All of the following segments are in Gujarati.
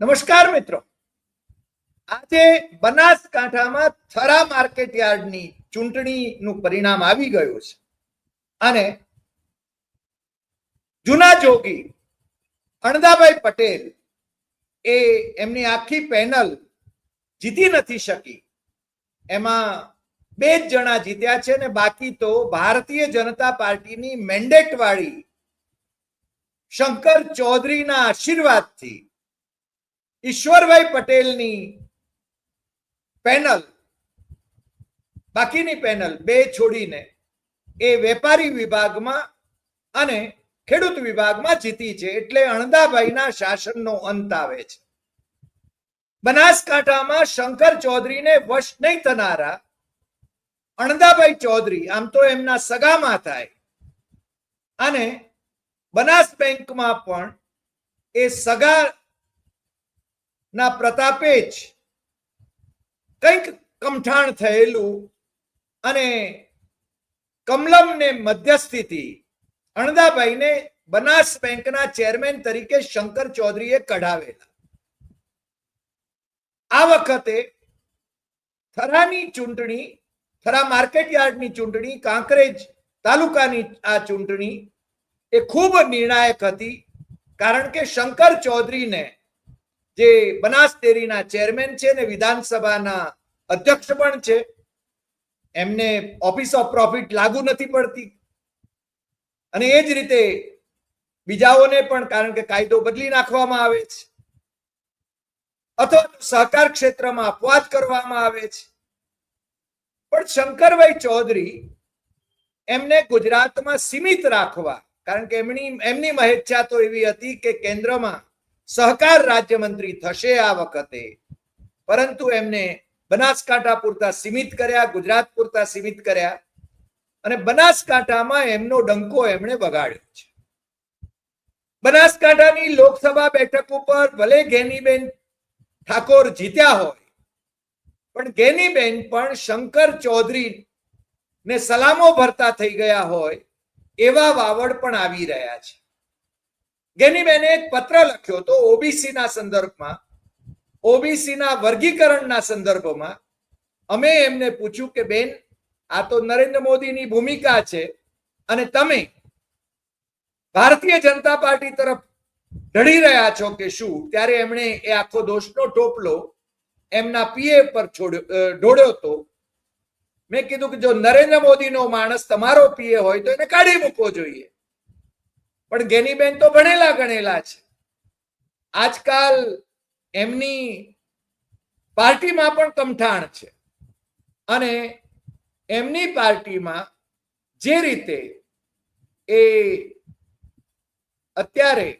નમસ્કાર મિત્રો, આજે બનાસકાંઠામાં થરા માર્કેટ યાર્ડની ચૂંટણીનું પરિણામ આવી ગયું છે અને જૂના જોગી અણદાભાઈ પટેલ એ એમની આખી પેનલ જીતી નથી શકી. એમાં 2 જણા જીત્યા છે ને બાકી તો ભારતીય જનતા પાર્ટીની મેન્ડેટ વાળી શંકર ચૌધરીના આશીર્વાદથી ઈશ્વરભાઈ પટેલની પેનલ, બાકીની પેનલ 2 છોડીને એ વેપારી વિભાગમાં અને ખેડૂત વિભાગમાં જીતી છે. એટલે અણદાભાઈના શાસનનો અંત આવે છે. બનાસકાંઠામાં શંકર ચૌધરીને વશ નહીં થનારા અણદાભાઈ ચૌધરી, આમ તો એમના સગામાં થાય, અને બનાસ બેંકમાં પણ એ સગા ના પ્રતાપે જ કંઈક કમઠાણ થયેલું અને કમલમને મધ્યસ્થીથી અણદાભાઈને બનાસ બેંકના ચેરમેન તરીકે શંકર ચૌધરીએ કઢાવેલા. આ વખતે થરાની ચૂંટણી, થરા માર્કેટ યાર્ડની ચૂંટણી, કાંકરેજ તાલુકાની આ ચૂંટણી એ ખૂબ નિર્ણાયક હતી. કારણ કે શંકર ચૌધરીને, જે બનાસ ડેરીના ચેરમેન છે ને વિધાનસભાના અધ્યક્ષ પણ છે, એમને ઓફિસ ઓફ પ્રોફિટ લાગુ નથી પડતી, અને એ જ રીતે બીજાઓને પણ, કારણ કે કાયદો બદલી નાખવામાં આવે છે અથવા સહકાર ક્ષેત્રમાં અપવાદ કરવામાં આવે છે. પણ શંકરભાઈ ચૌધરી એમને ગુજરાતમાં સીમિત રાખવા, કારણ કે એમની મહેચ્છા તો એવી હતી કે કેન્દ્રમાં સહકાર રાજ્યમંત્રી થશે આ વખતે, પરંતુ એમને બનાસકાંઠા પૂરતા સીમિત કર્યા, ગુજરાત પૂરતા સીમિત કર્યા, અને બનાસકાંઠામાં એમનો ડંકો એમણે વગાડ્યો છે. બનાસકાંઠાની લોકસભા બેઠક ઉપર ભલે ગેનીબેન ઠાકોર જીત્યા હોય, પણ ગેનીબેન પણ શંકર ચૌધરી ને સલામો ભરતા થઈ ગયા હોય એવા વાવડ પણ આવી રહ્યા છે. ગેનીબેને એક પત્ર લખ્યો તો ઓબીસીના સંદર્ભમાં, ઓબીસીના વર્ગીકરણના સંદર્ભમાં. અમે એમને પૂછ્યું કે બેન, આ તો નરેન્દ્ર મોદીની ભૂમિકા છે અને તમે ભારતીય જનતા પાર્ટી તરફ ઢળી રહ્યા છો કે શું? ત્યારે એમણે એ આખો દોષનો ટોપલો એમના પીએ પર ઢોળ્યો હતો. મેં કીધું કે જો નરેન્દ્ર મોદીનો માણસ તમારો પીએ હોય તો એને કાઢી મૂકવો જોઈએ. પણ ગેનીબેન તો ભણેલા ગણેલા છે. આજકાલ એમની પાર્ટીમાં પણ કમઠાણ છે, અને એમની પાર્ટીમાં જે રીતે એ અત્યારે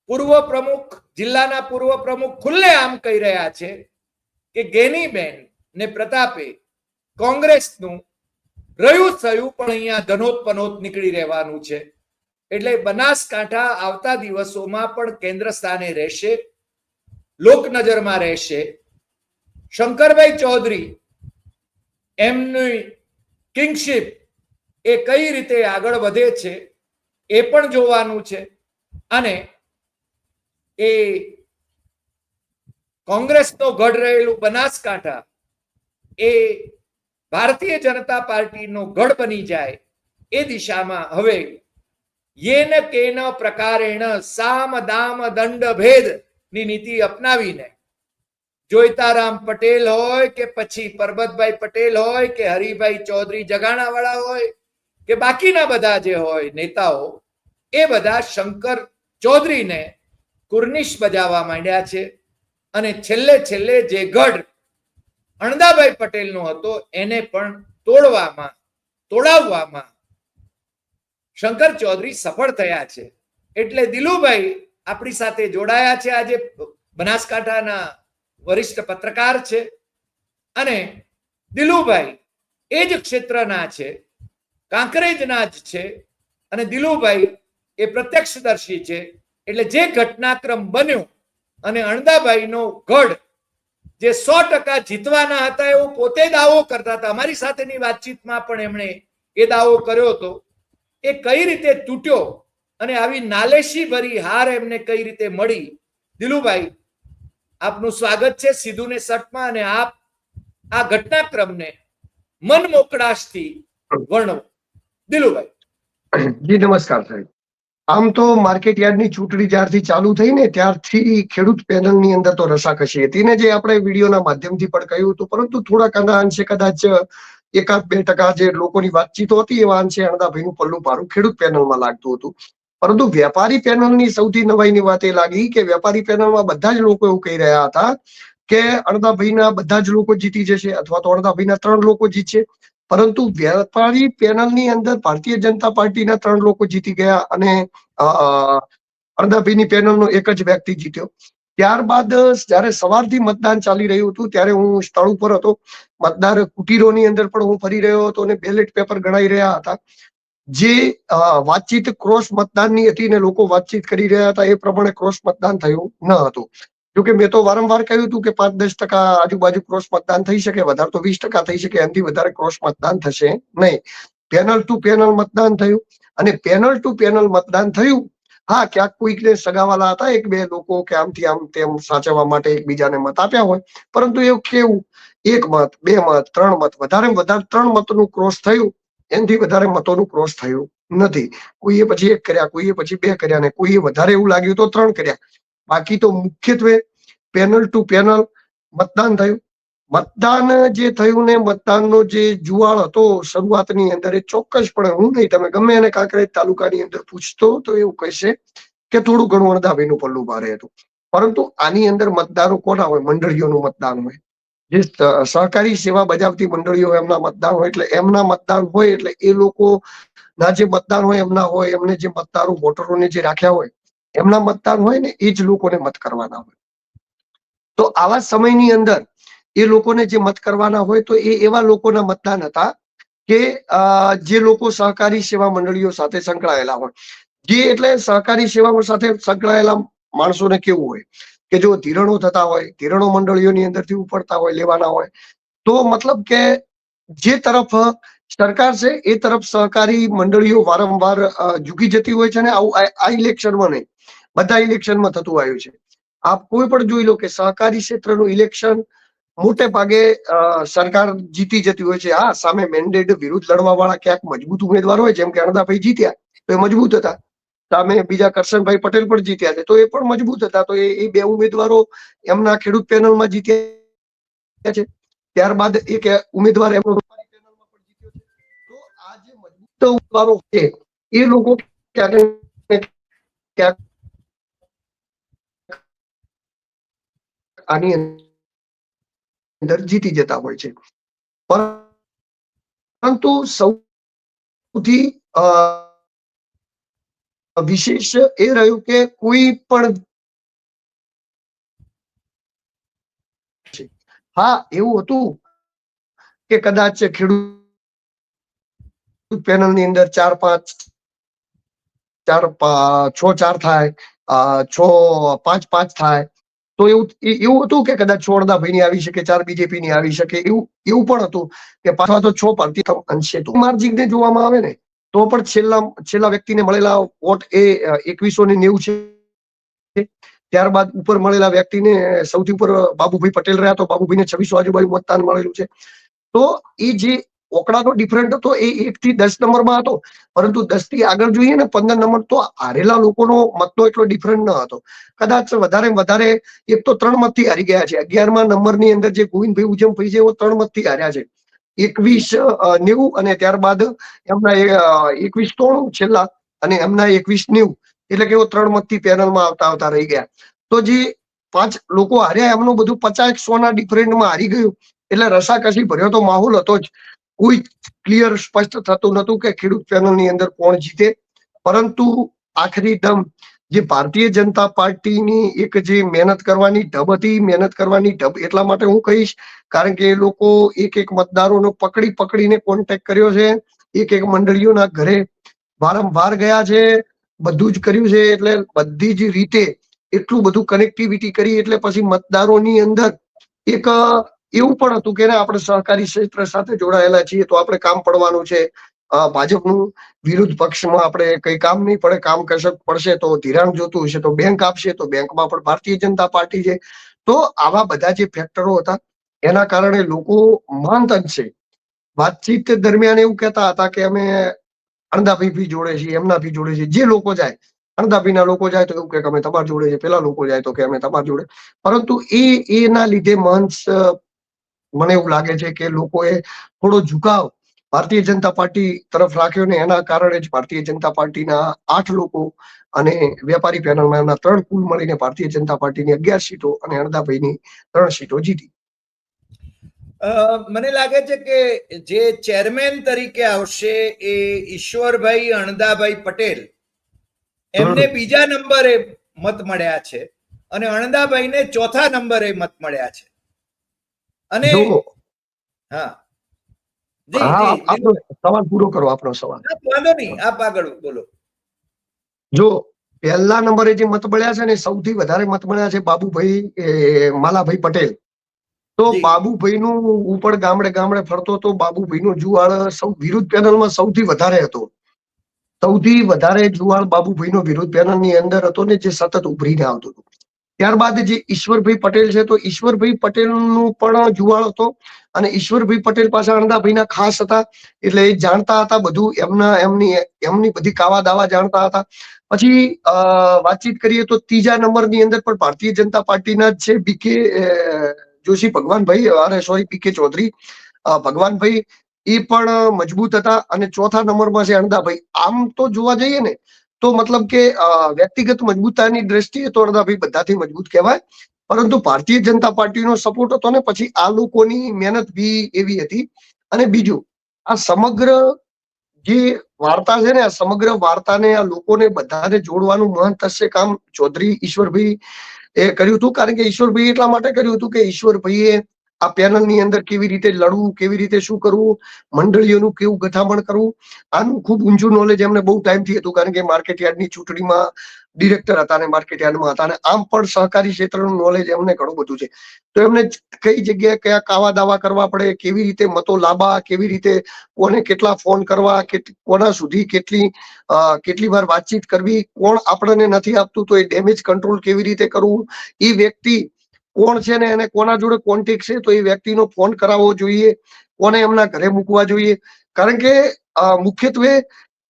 પૂર્વ પ્રમુખ, જિલ્લાના પૂર્વ પ્રમુખ ખુલ્લે આમ કહી રહ્યા છે કે ગેનીબેન ને પ્રતાપે કોંગ્રેસનું રહ્યું થયું પણ અહીંયા ધનોત નીકળી રહેવાનું છે. એટલે બનાસકાંઠા આવતા દિવસોમાં પણ કેન્દ્ર સ્થાને રહેશે, લોક નજરમાં રહેશે. શંકરભાઈ ચૌધરી એમની કિંગશિપ એ કઈ રીતે આગળ વધે છે એ પણ જોવાનું છે. અને એ કોંગ્રેસનો ગઢ રહેલું બનાસકાંઠા એ ભારતીય જનતા પાર્ટીનો ગઢ બની જાય એ દિશામાં હવે યેન કેન પ્રકારેણ સામ દામ દંડ ભેદ ની નીતિ અપનાવીને જોઈતારામ પટેલ હોય કે પછી પરબતભાઈ પટેલ હોય કે હરિભાઈ ચૌધરી જગાણા વાળા હોય કે બાકીના બધા જે હોય નેતાઓ, એ બધા શંકર ચૌધરીને કુર્નિશ બજાવવા માંડ્યા છે. અને છેલ્લે જે ગઢ અણદાભાઈ પટેલનો હતો એને પણ તોડાવવામાં શંકર ચૌધરી સફળ થયા છે. એટલે દિલુભાઈ આપણી સાથે જોડાયા છે. આજે બનાસકાંઠાના વરિષ્ઠ પત્રકાર છે, અને દિલુભાઈ એ જ ક્ષેત્રના છે, કાંકરેજના જ છે, અને દિલુભાઈ એ પ્રત્યક્ષદર્શી છે. એટલે જે ઘટનાક્રમ બન્યો અને અણદાભાઈનો ગઢ જે 100% જીતવાના હતા એવો પોતે દાવો કરતા હતા, અમારી સાથેની વાતચીતમાં પણ એમણે એ દાવો કર્યો હતો, એ કઈ રીતે તૂટ્યો અને આવી નાલેશી ભરી હાર એમને કઈ રીતે મળી? દિલુભાઈ, આપનું સ્વાગત છે સીધું ને સટમાં, અને આપ આ ઘટનાક્રમને મન મોકળાશથી વર્ણવો. દિલુભાઈ. જી નમસ્કાર સાહેબ. આમ તો માર્કેટ યાર્ડની ચૂંટણી જ્યારથી ચાલુ થઈ ને ત્યારથી ખેડૂત પેનલની અંદર તો રસાકસી હતી ને, જે આપણે વિડીયોના માધ્યમથી પણ કહ્યું હતું, પરંતુ થોડાક અંશે કદાચ 1-2% જે લોકોની વાતચીતો હતી એવા અંશે અણદાભાઈનું પલ્લું ભારું ખેડૂત પેનલમાં લાગતું હતું. પરંતુ વેપારી પેનલની સૌથી નવાઈની વાત એ લાગી કે વેપારી પેનલમાં બધા જ લોકો એવું કહી રહ્યા હતા કે અણદાભાઈના બધા જ લોકો જીતી જશે અથવા તો અણદાભાઈના 3 લોકો જીતશે. પરંતુ વેપારી પેનલની અંદર ભારતીય જનતા પાર્ટીના 3 લોકો જીતી ગયા અને અણદાભાઈની પેનલનો એક જ વ્યક્તિ જીત્યો. ત્યારબાદ જયારે સવારથી મતદાન ચાલી રહ્યું હતું ત્યારે હું સ્થળ ઉપર હતો. મતદાર કુટીરોની અંદર પણ હું ફરી રહ્યો હતો અને બેલેટ પેપર ગણાઈ રહ્યા હતા. જે વાતચીત ક્રોસ મતદાનની હતી ને લોકો વાતચીત કરી રહ્યા હતા એ પ્રમાણે ક્રોસ મતદાન થયું ન હતું. જોકે મેં તો વારંવાર કહ્યું હતું કે 5-10% આજુબાજુ ક્રોસ મતદાન થઈ શકે, વધારે તો 20% થઈ શકે, એનાથી વધારે ક્રોસ મતદાન થશે નહીં. પેનલ ટુ પેનલ મતદાન થયું અને પેનલ ટુ પેનલ મતદાન થયું. હા, ક્યાંક કોઈકને સગાવાલા હતા 1-2 લોકો કે આમથી આમ તેમ સાચવવા માટે એકબીજાને મત આપ્યા હોય, પરંતુ એવું કેવું 1 મત, 2 મત, 3 મત, વધારે વધારે 3 મતનું ક્રોસ થયું. એનાથી વધારે મતોનું ક્રોસ થયું નથી. કોઈએ પછી 1 કર્યા, કોઈએ પછી 2 કર્યા ને કોઈએ વધારે એવું લાગ્યું તો 3 કર્યા. બાકી તો મુખ્યત્વે પેનલ ટુ પેનલ મતદાન થયું. મતદાન જે થયું ને મતદાનનો જે જુવાળ હતો શરૂઆતની અંદર એ ચોક્કસપણે હું નહીં, તમે ગમે એને કાંકરેજ તાલુકાની અંદર પૂછતો તો એવું કહેશે કે થોડું ઘણું અણદાભાઈનું પલ્લું ભારે હતું. પરંતુ આની અંદર મતદારો કોના હોય? મંડળીઓનું મતદાન હોય. જે સહકારી સેવા બજાવતી મંડળીઓ એમના મતદાન હોય, એટલે એમના મતદાન હોય એટલે એ લોકો ના જે મતદાન હોય એમના હોય, એમને જે મતદારો વોટરોને જે રાખ્યા હોય એમના મતદાન હોય ને એ જ લોકોને મત કરવાના હોય. તો આવા સમયની અંદર એ લોકોને જે મત કરવાના હોય તો એ એવા લોકોના મતદાન હતા કે જે લોકો સહકારી સેવા મંડળીઓ સાથે સંકળાયેલા હોય. જે એટલે સહકારી સેવા સાથે સંકળાયેલા માણસોને કેવું હોય કે જો ધિરણો થતા હોય, ધિરણો મંડળીઓની અંદરથી ઉપડતા હોય, લેવાના હોય, તો મતલબ કે જે તરફ સરકાર છે એ તરફ સહકારી મંડળીઓ વારંવાર ઝૂકી જતી હોય છે. અને આ ઇલેક્શનમાં નહીં, બધા ઇલેક્શનમાં થતું આવ્યું છે. આપ કોઈ પણ જોઈ લો કે સહકારી ક્ષેત્રનું ઇલેક્શન મોટે ભાગે સરકાર જીતી જતી હોય છે. હા, સામે મેન્ડેટ વિરુદ્ધ લડવા વાળા ક્યાંક મજબૂત ઉમેદવાર હોય, જેમ કે અણદાભાઈ જીત્યા તો એ મજબૂત હતા. સામે બીજા કરશનભાઈ પટેલ પણ જીત્યા છે તો એ પણ મજબૂત હતા. તો એ 2 ઉમેદવારો એમના ખેડૂત પેનલમાં જીત્યા છે. ત્યારબાદ એક ઉમેદવાર એમનો વેપારી પેનલમાં પણ જીત્યો છે. તો આ જે મજબૂત ઉમેદવારો છે એ લોકો ક્યાંક આની અંદર જીતી જતા હોય છે. પરંતુ સૌથી વિશેષ એ રહ્યું કે કોઈ પણ હા એવું હતું કે કદાચ ખેડૂત પેનલની અંદર 6-4 થાય, 6-5 થાય, તો એવું હતું કે કદાચ 6 અણદાભાઈની આવી શકે, 4 બીજેપીની આવી શકે, એવું પણ હતું કે પાછા તો 6 ભારતીય અંશે તો માર્જિનને જોવામાં આવે ને તો પણ છેલ્લા વ્યક્તિને મળેલા વોટ એ 2190 છે. ત્યારબાદ ઉપર મળેલા વ્યક્તિને સૌથી ઉપર બાબુભાઈ પટેલ રહ્યા તો બાબુભાઈને 2600 આજુબાજુ મતદાન મળેલું છે. તો એ જે ઓકડાનો ડિફરન્ટ હતો એ 1 થી 10 નંબરમાં હતો. પરંતુ 10 થી આગળ જોઈએ ને 15 નંબર તો હારેલા લોકોનો મતનો એટલો ડિફરન્ટ ન હતો. કદાચ વધારે એક તો 3 મતથી હારી ગયા છે. 11મા નંબરની અંદર જે ગોવિંદભાઈ ઉજમભાઈ છે એવો 3 મતથી હાર્યા છે. 2190 અને ત્યારબાદ એમના 2193 છેલ્લા અને એમના 2190, એટલે કે એવો 3 મતથી પેનલમાં આવતા રહી ગયા. તો જે 5 લોકો હાર્યા એમનું બધું 50-100 ના ડિફરન્ટમાં હારી ગયું. એટલે રસાકસી ભર્યો તો માહોલ હતો જ. કોઈ ક્લિયર સ્પષ્ટ થતું નતું કે ખેડૂત પેનલની અંદર કોણ જીતે. પરંતુ આખરી દમ જે ભારતીય જનતા પાર્ટીની એક જે મહેનત કરવાની ઢબ હતી, મહેનત કરવાની ઢબ એટલા માટે હું કહીશ કારણ કે એ લોકો એક મતદારોનો પકડીને કોન્ટેક્ટ કર્યો છે. એક મંડળીઓના ઘરે વારંવાર ગયા છે, બધું જ કર્યું છે. એટલે બધી જ રીતે એટલું બધું કનેક્ટિવિટી કરી એટલે પછી મતદારોની અંદર એક એવું પણ હતું કે આપણે સહકારી ક્ષેત્ર સાથે જોડાયેલા છીએ તો આપણે કામ પડવાનું છે. ભાજપનું વિરોધ પક્ષમાં આપણે કઈ કામ નહીં પડે, કામ પડશે તો ધિરાણ જોતું હશે તો બેંક આપશે, તો બેંકમાં પણ ભારતીય જનતા પાર્ટી છે. તો આવા બધા જે ફેક્ટરો હતા એના કારણે લોકો મહંત અંશે વાતચીત દરમિયાન એવું કહેતા હતા કે અમે અણદાભાઈ જોડે છીએ, એમનાથી જોડે છે. જે લોકો જાય, અણદાભાઈના લોકો જાય તો એવું કે અમે તમારા જોડે છે, પેલા લોકો જાય તો કે અમે તમારા જોડે. પરંતુ એના લીધે મહંત મને એવું લાગે છે કે લોકોએ થોડો ઝુકાવ ભારતીય જનતા પાર્ટી તરફ રાખ્યો ને એના કારણે જ ભારતીય જનતા પાર્ટીના 8 લોકો અને વેપારી પેનલમાં એમના 3 કુલ મળીને ભારતીય જનતા પાર્ટીની 11 સીટો અને અણદાભાઈની 3 સીટો જીતી. મને લાગે છે કે જે ચેરમેન તરીકે આવશે એ ઈશ્વરભાઈ અણદાભાઈ પટેલ, એમને બીજા નંબરે મત મળ્યા છે અને અણદાભાઈને ચોથા નંબરે મત મળ્યા છે. અને હા જી જી આપનો સવાલ પૂરો કરો. આપનો સવાલ વાંધો નહીં, આપ આગળ બોલો. જો પહેલા નંબરે જે મત મળ્યા છે ને, સૌથી વધારે મત મળ્યા છે બાબુભાઈ માલાભાઈ પટેલ. તો બાબુભાઈ નું હું પણ ગામડે ગામડે ફરતો તો બાબુભાઈ નું જુવાળ વિરુદ્ધ પેનલમાં સૌથી વધારે હતો. સૌથી વધારે જુવાળ બાબુભાઈ નો વિરોધ પેનલ ની અંદર હતો ને, જે સતત ઉભરીને આવતું હતું. ત્યારબાદ જે ઈશ્વરભાઈ પટેલ છે, તો ઈશ્વરભાઈ પટેલ નું પણ જુવાળ હતો અને ઈશ્વરભાઈ પટેલ પાસે અણદાભાઈ ના ખાસ હતા, એટલે એ જાણતા હતા બધું, એમની બધી કાવા દાવા જાણતા હતા. પછી વાતચીત કરીએ તો ત્રીજા નંબરની અંદર પણ ભારતીય જનતા પાર્ટીના જ છે બીકે જોશી ભગવાનભાઈ, અરે સોરી પીકે ચૌધરી ભગવાનભાઈ, એ પણ મજબૂત હતા. અને ચોથા નંબરમાં છે અણદાભાઈ. આમ તો જોવા જઈએ ને તો મતલબ કે વ્યક્તિગત મજબૂતાની દ્રષ્ટિએ તો અણદાભાઈ બધાથી મજબૂત કહેવાય, પરંતુ ભારતીય જનતા પાર્ટીનો સપોર્ટ હતો ને, પછી આ લોકોની મહેનત બી એવી હતી. અને બીજું, આ સમગ્ર જે વાર્તા છે ને, આ સમગ્ર વાર્તાને આ લોકોને બધાને જોડવાનું મહંત હશે કામ ચૌધરી ઈશ્વરભાઈ એ કર્યું હતું. કારણ કે ઈશ્વરભાઈ એટલા માટે કર્યું હતું કે ઈશ્વરભાઈએ આ પેનલની અંદર કેવી રીતે લડવું, કેવી રીતે શું કરવું, મંડળીઓનું કેવું ગઠામણ કરવું, આનું ખૂબ ઊંચું નોલેજ એમને બહુ ટાઈમથી હતું. કારણ કે માર્કેટ યાર્ડની ચૂંટણીમાં ડિરેક્ટર હતા અને માર્કેટ યાર્ડમાં હતા, અને આમ પણ સહકારી ક્ષેત્રનું નોલેજ એમને ઘણું બધું છે. તો એમને કઈ જગ્યાએ કયા કાવા દાવા કરવા પડે, કેવી રીતે મતો લાવવા, કેવી રીતે કોને કેટલા ફોન કરવા, કોના સુધી કેટલી વાર વાતચીત કરવી, કોણ આપણને નથી આપતું તો એ ડેમેજ કંટ્રોલ કેવી રીતે કરવું, એ વ્યક્તિ કોણ છે ને એને કોના જોડે કોન્ટેક્ટ છે તો એ વ્યક્તિનો ફોન કરાવવો જોઈએ, કોને એમના ઘરે મૂકવા જોઈએ. કારણ કે મુખ્યત્વે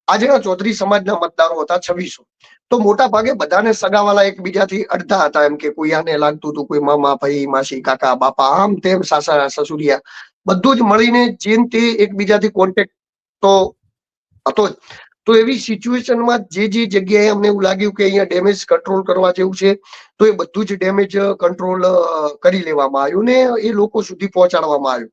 આજના ચૌધરી સમાજના મતદારો હતા 2600. તો મોટા ભાગે બધાને સગાવાલા એકબીજાથી અડધા હતા, એમ કે કોઈ આને લાગતું હતું, કોઈ મામા, ભાઈ, માસી, કાકા, બાપા, આમ તેમ સાસા સસુરિયા, બધું જ મળીને જેમ તે એકબીજાથી કોન્ટેક્ટ તો હતો જ. તો એવી સિચ્યુએશનમાં જે જગ્યાએ અમને એવું લાગ્યું કે અહીંયા ડેમેજ કંટ્રોલ કરવા જેવું છે, તો એ બધું જ ડેમેજ કંટ્રોલ કરી લેવામાં આવ્યું ને એ લોકો સુધી પહોંચાડવામાં આવ્યું.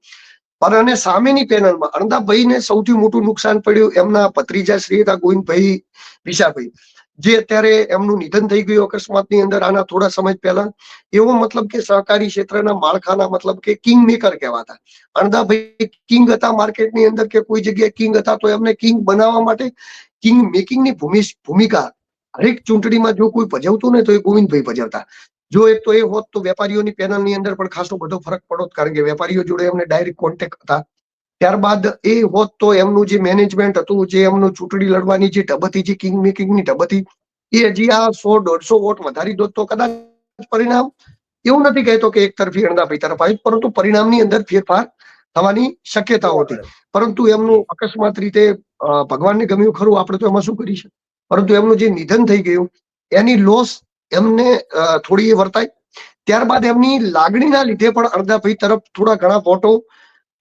પણ અને સામેની પેનલમાં અણદાભાઈને સૌથી મોટું નુકસાન પડ્યું એમના ભત્રીજા શ્રી હતા ગોવિંદભાઈ વિશાભાઈ, જે અત્યારે એમનું નિધન થઈ ગયું અકસ્માતની અંદર આના થોડા સમય પહેલા. એવો મતલબ કે સહકારી ક્ષેત્રના માળખાના મતલબ કે કિંગ મેકર કહેવાતા. અણદાભાઈ કિંગ હતા માર્કેટની અંદર, કે કોઈ જગ્યાએ કિંગ હતા, તો એમને કિંગ બનાવવા માટે કિંગ મેકિંગની ભૂમિકા હરેક ચૂંટણીમાં જો કોઈ ભજવતું ને તો એ ગોવિંદભાઈ ભજવતા. જો એક તો એ હોત તો વેપારીઓની પેનલની અંદર પણ ખાસો બધો ફરક પડોત, કારણ કે વેપારીઓ જોડે એમને ડાયરેક્ટ કોન્ટેક્ટ હતા. ત્યારબાદ એ હોત તો એમનું જે મેનેજમેન્ટ હતું, જે એમનું ચૂંટણી લડવાની જે ઢબતી, જે કિંગ મેકિંગની ઢબતી, એ હજી આ 100-150 વોટ વધારી દોત તો કદાચ પરિણામ, એવું નથી કહેતો કે એક તરફી અણદાભાઈ તરફ આવ્યું, પરંતુ પરિણામની અંદર ફેરફાર થવાની શક્યતાઓ હતી. પરંતુ એમનું અકસ્માત રીતે ભગવાનને ગમ્યું ખરું, આપણે તો એમાં શું કરી શકીએ. પરંતુ એમનું જે નિધન થઈ ગયું એની લોસ એમને થોડી એ વર્તાય. ત્યારબાદ એમની લાગણીના લીધે પણ અણદાભાઈ તરફ થોડા ઘણા વોટો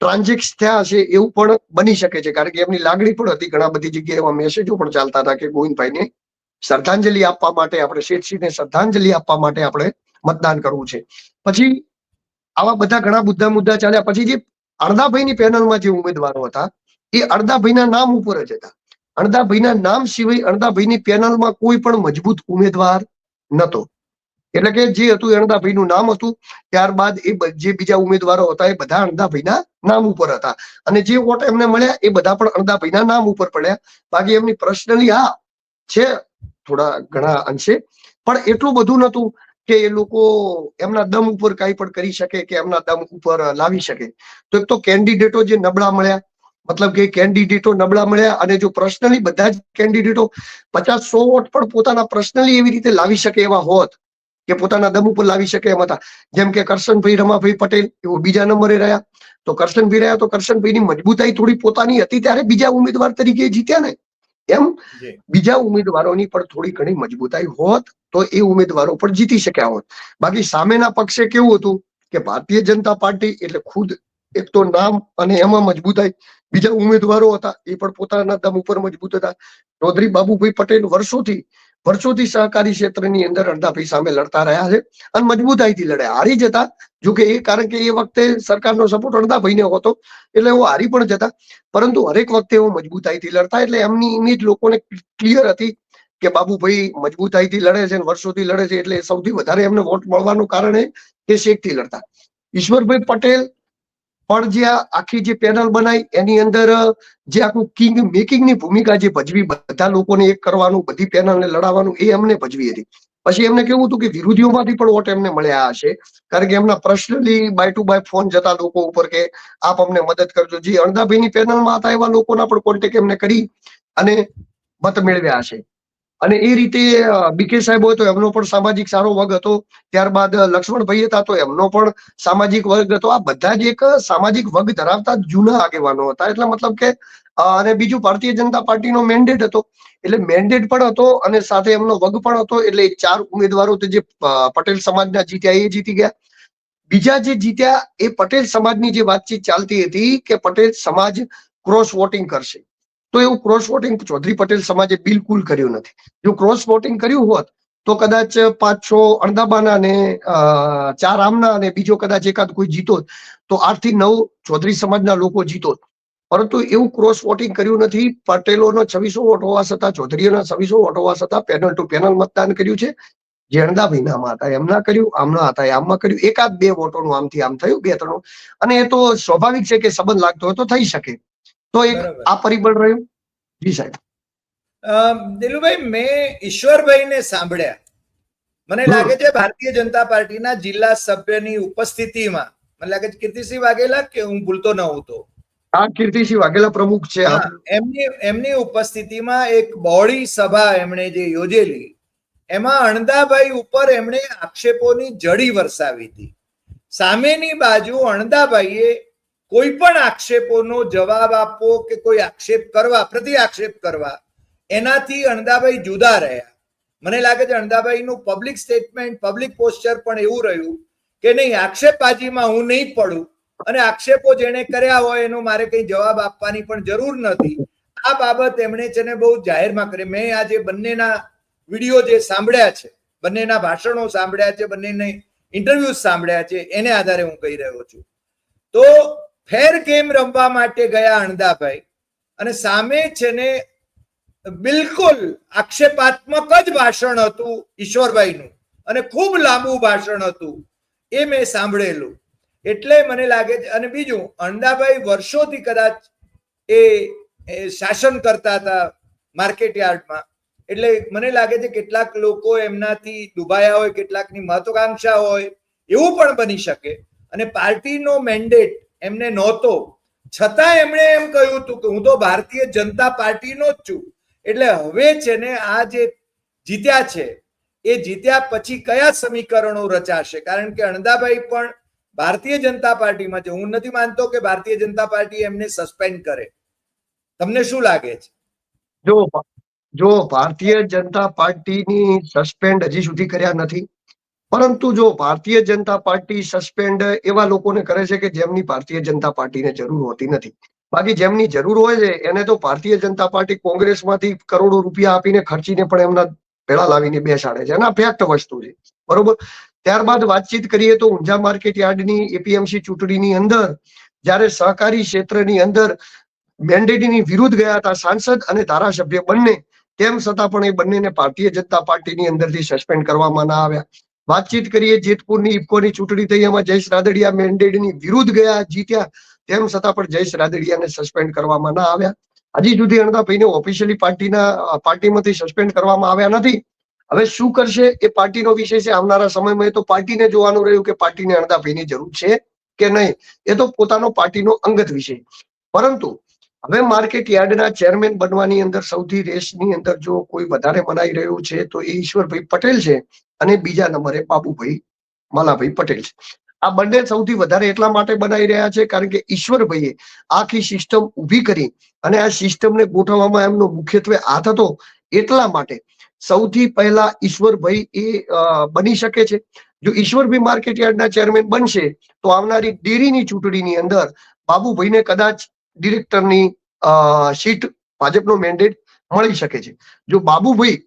ટ્રાન્ઝેક્ટ થયા હશે, એવું પણ બની શકે છે. કારણ કે એમની લાગણી પણ હતી. ઘણા બધી જગ્યાએ એવા મેસેજો પણ ચાલતા હતા કે ગોવિંદભાઈને શ્રદ્ધાંજલિ આપવા માટે, આપણે શેઠસિંહને શ્રદ્ધાંજલિ આપવા માટે આપણે મતદાન કરવું છે. પછી આવા બધા ઘણા મુદ્દા ચાલ્યા. પછી જે અણદાભાઈની પેનલમાં જે ઉમેદવારો હતા એ અણદાભાઈના નામ ઉપર જ હતા. અણદાભાઈના નામ સિવાય અણદાભાઈની પેનલમાં કોઈ પણ મજબૂત ઉમેદવાર નતો. એટલે કે જે હતું અણદાભાઈનું નામ હતું. ત્યારબાદ એ જે બીજા ઉમેદવારો હતા એ બધા અણદાભાઈના નામ ઉપર હતા, અને જે વોટ એમને મળ્યા એ બધા પણ અણદાભાઈના નામ ઉપર પડ્યા. બાકી એમની પર્સનલી હા છે થોડા ઘણા અંશે, પણ એટલું બધું નતું કે એ લોકો એમના દમ ઉપર કાંઈ પણ કરી શકે, કે એમના દમ ઉપર લાવી શકે. તો એક તો કેન્ડિડેટો જે નબળા મળ્યા, મતલબ કે કેન્ડિડેટો નબળા મળ્યા, અને જો પર્સનલી બધા જ કેન્ડિડેટો 50-100 વોટ પણ પોતાના પર્સનલી એવી રીતે લાવી શકે એવા હોત કે પોતાના દમ ઉપર લાવી શકે એમ હતા, જેમ કે કરશનભાઈ રમાભાઈ પટેલ એવો બીજા નંબરે રહ્યા, તો કરશનભાઈ રહ્યા તો કરશનભાઈની મજબૂતાઈ થોડી પોતાની હતી ત્યારે બીજા ઉમેદવાર તરીકે જીત્યા ને, એમ જી બીજા ઉમેદવારોની પણ થોડી ઘણી મજબૂતાઈ હોત તો એ ઉમેદવારો પણ જીતી શક્યા હોત. બાકી સામેના પક્ષે કેવું હતું કે ભારતીય જનતા પાર્ટી એટલે ખુદ એક તો નામ અને એમાં મજબૂતાઈ, બીજા ઉમેદવારો હતા એ પણ પોતાના દમ ઉપર મજબૂત હતા. ચૌધરી બાબુભાઈ પટેલ વર્ષોથી સહકારી ક્ષેત્રની અંદર અણધાભાઈ સામે લડતા રહ્યા છે અને મજબૂતાઈથી લડ્યા, હારી જતા. જોકે એ કારણ કે એ વખતે સરકારનો સપોર્ટ અણધાભાઈને હતો એટલે એવો હારી પણ જતા, પરંતુ હરેક વખતે એવો મજબૂતાઈથી લડતા, એટલે એમની ઇમેજ લોકોને ક્લિયર હતી કે બાબુભાઈ મજબૂતાઈથી લડે છે, વર્ષોથી લડે છે, એટલે સૌથી વધારે એમને વોટ મળવાનું કારણ એ શેકથી લડતા. ઈશ્વરભાઈ પટેલ પણ જે આખી જે પેનલ બનાવી એની અંદર જે આખું કિંગ મેકિંગની ભૂમિકા જે ભજવી, બધા લોકોને એક કરવાનું, બધી પેનલને લડાવવાનું, એ એમને ભજવી હતી. પછી એમને કેવું હતું કે વિરોધીઓમાંથી પણ વોટ એમને મળ્યા હશે, કારણ કે એમના પર્સનલી બાય ટુ બાય ફોન જતા લોકો ઉપર કે આપ અમને મદદ કરજો. જે અણધાભાઈની પેનલમાં હતા એવા લોકોના પણ કોન્ટેક્ટ એમને કરી અને મત મેળવ્યા હશે. અને એ રીતે બીકે સાહેબ હોય તો એમનો પણ સામાજિક સારો વર્ગ હતો, ત્યારબાદ લક્ષ્મણભાઈ હતા તો એમનો પણ સામાજિક વર્ગ હતો. આ બધા જ એક સામાજિક વર્ગ ધરાવતા જૂના આગેવાનો હતા, એટલે મતલબ કે અને બીજું ભારતીય જનતા પાર્ટીનો મેન્ડેટ હતો, એટલે મેન્ડેટ પણ હતો અને સાથે એમનો વર્ગ પણ હતો, એટલે 4 ઉમેદવારો જે પટેલ સમાજના જીત્યા એ જીતી ગયા. બીજા જે જીત્યા એ પટેલ સમાજની જે વાતચીત ચાલતી હતી કે પટેલ સમાજ ક્રોસ વોટિંગ કરશે, તો એવું ક્રોસ વોટિંગ ચૌધરી પટેલ સમાજે બિલકુલ કર્યું નથી. જો ક્રોસ વોટિંગ કર્યું હોત તો કદાચ 5-6 અણદાબાના અને 4 આમના અને બીજો કદાચ એકાદ કોઈ જીતો, તો 8 થી 9 ચૌધરી સમાજના લોકો જીતો. પરંતુ એવું ક્રોસ વોટિંગ કર્યું નથી. પટેલોનો 2600 વોટ હોવા છતાં, ચૌધરીઓના 2600 વોટ હોવા છતાં પેનલ ટુ પેનલ મતદાન કર્યું છે. જે અણદાભાઈનામાં હતા એમના કર્યું, આમના હતા એ આમમાં કર્યું, 1-2 વોટોનું આમથી આમ થયું, 2-3. અને એ તો સ્વાભાવિક છે કે સંબંધ લાગતો હોય તો થઈ શકે. તો એક બરાબર. આ પરિબળ રહ્યું. જી સાહેબ. દિલુભાઈ, મેં ઈશ્વરભાઈને સાંભળ્યા, મને લાગે છે ભારતીય જનતા પાર્ટીના જિલ્લા સભ્યની ઉપસ્થિતિમાં, મને લાગે છે કીર્તિસિંહ વાઘેલા, કે હું ભૂલતો ન હોતો, આ કીર્તિસિંહ વાઘેલા પ્રમુખ છે. એમની ઉપસ્થિતિમાં એક બહોળી સભા એમણે જે યોજેલી, એમાં અણદાભાઈ ઉપર એમણે આક્ષેપોની જડી વરસાવી હતી. સામેની બાજુ અણદાભાઈએ કોઈ પણ આક્ષેપોનો જવાબ આપવો કે કોઈ આક્ષેપ કરવા, પ્રતિ આક્ષેપ કરવા, એનાથી અણદાભાઈ જુદા રહ્યા. મને લાગે છે અણદાભાઈનું પબ્લિક સ્ટેટમેન્ટ, પબ્લિક પોસ્ચર પણ એવું રહ્યું કે નહીં, આક્ષેપબાજીમાં હું નહીં પડું, અને આક્ષેપો જેને કર્યા હોય એનો મારે કઈ જવાબ આપવાની પણ જરૂર નથી. આ બાબત એમણે છે ને બહુ જાહેરમાં કરી. મેં આજે બંનેના વિડીયો જે સાંભળ્યા છે, બંનેના ભાષણો સાંભળ્યા છે, બંનેને ઇન્ટરવ્યુ સાંભળ્યા છે, એને આધારે હું કહી રહ્યો છું. તો ફેર ગેમ રમવા માટે ગયા અણદાભાઈ, અને સામે છે ને બિલકુલ આક્ષેપાત્મક જ ભાષણ હતું ઈશ્વરભાઈનું, અને ખૂબ લાંબુ ભાષણ હતું, એ મેં સાંભળેલું. એટલે મને લાગે છે. અને બીજું, અણદાભાઈ વર્ષોથી કદાચ એ શાસન કરતા હતા માર્કેટ યાર્ડમાં, એટલે મને લાગે છે કેટલાક લોકો એમનાથી દુભાયા હોય, કેટલાકની મહત્વાકાંક્ષા હોય, એવું પણ બની શકે. અને પાર્ટીનો મેન્ડેટ એમને નહોતો, છતાં એમણે એમ કહ્યું હતું કે હું તો ભારતીય જનતા પાર્ટીનો જ છું. એટલે હવે છે ને આ જે જીત્યા છે, એ જીત્યા પછી કયા સમીકરણો રચાશે? કારણ કે અણદાભાઈ પણ ભારતીય જનતા પાર્ટીમાં છે. હું નથી માનતો કે ભારતીય જનતા પાર્ટી એમને સસ્પેન્ડ કરે. તમને શું લાગે છે? જો ભારતીય જનતા પાર્ટીની સસ્પેન્ડ હજી સુધી કર્યા નથી, પરંતુ જો ભારતીય જનતા પાર્ટી સસ્પેન્ડ એવા લોકોને કરે છે કે જેમની ભારતીય જનતા પાર્ટીને જરૂર હોતી નથી. બાકી જેમની જરૂર હોય છે એને તો ભારતીય જનતા પાર્ટી કોંગ્રેસમાંથી કરોડો રૂપિયા આપીને ખર્ચીને પણ એમના ભેળા લાવીને બેસાડે છે. એના ફેક્ટ વસ્તુ છે, બરોબર. ત્યારબાદ વાતચીત કરીએ તો ઊંઝા માર્કેટ યાર્ડની એપીએમસી ચૂંટણીની અંદર જ્યારે સહકારી ક્ષેત્રની અંદર મેન્ડેટની વિરુદ્ધ ગયા હતા સાંસદ અને ધારાસભ્ય બંને, તેમ છતાં પણ એ બંનેને ભારતીય જનતા પાર્ટીની અંદરથી સસ્પેન્ડ કરવામાં ના આવ્યા. વાતચીત કરીએ જેતપુરની ઇફકોની ચૂંટણી થઈ, એમાં જયેશ રાદડિયા મેન્ડેટની વિરુદ્ધ ગયા, જીત્યા, તેમ છતાં પણ જયેશ રાદડિયાને સસ્પેન્ડ કરવામાં ના આવ્યા. હજી સુધી અણદાભાઈને ઓફિશિયલી પાર્ટીમાંથી સસ્પેન્ડ કરવામાં આવ્યા નથી. હવે શું કરશે એ પાર્ટીનો વિષય છે. આવનારા સમયમાં એ તો પાર્ટીને જોવાનું રહ્યું કે પાર્ટીને અણદાભાઈની જરૂર છે કે નહીં. એ તો પોતાનો પાર્ટીનો અંગત વિષય. પરંતુ હવે માર્કેટ યાર્ડના ચેરમેન બનવાની અંદર સૌથી રેસની અંદર જો કોઈ વધારે મનાઈ રહ્યું છે તો એ ઈશ્વરભાઈ પટેલ છે, અને બીજા નંબરે બાબુભાઈ માલાભાઈ પટેલ છે. આ બંને સૌથી વધારે એટલા માટે બનાવી રહ્યા છે કારણ કે ઈશ્વરભાઈએ આખી સિસ્ટમ ઊભી કરી અને આ સિસ્ટમને ગોઠવવામાં એમનો મુખ્યત્વે હાથ હતો. એટલા માટે સૌથી પહેલા ઈશ્વરભાઈ એ બની શકે છે. જો ઈશ્વરભાઈ માર્કેટ યાર્ડના ચેરમેન બનશે તો આવનારી ડેરીની ચૂંટણીની અંદર બાબુભાઈને કદાચ ડિરેક્ટરની સીટ, ભાજપનો મેન્ડેટ મળી શકે છે. જો બાબુભાઈ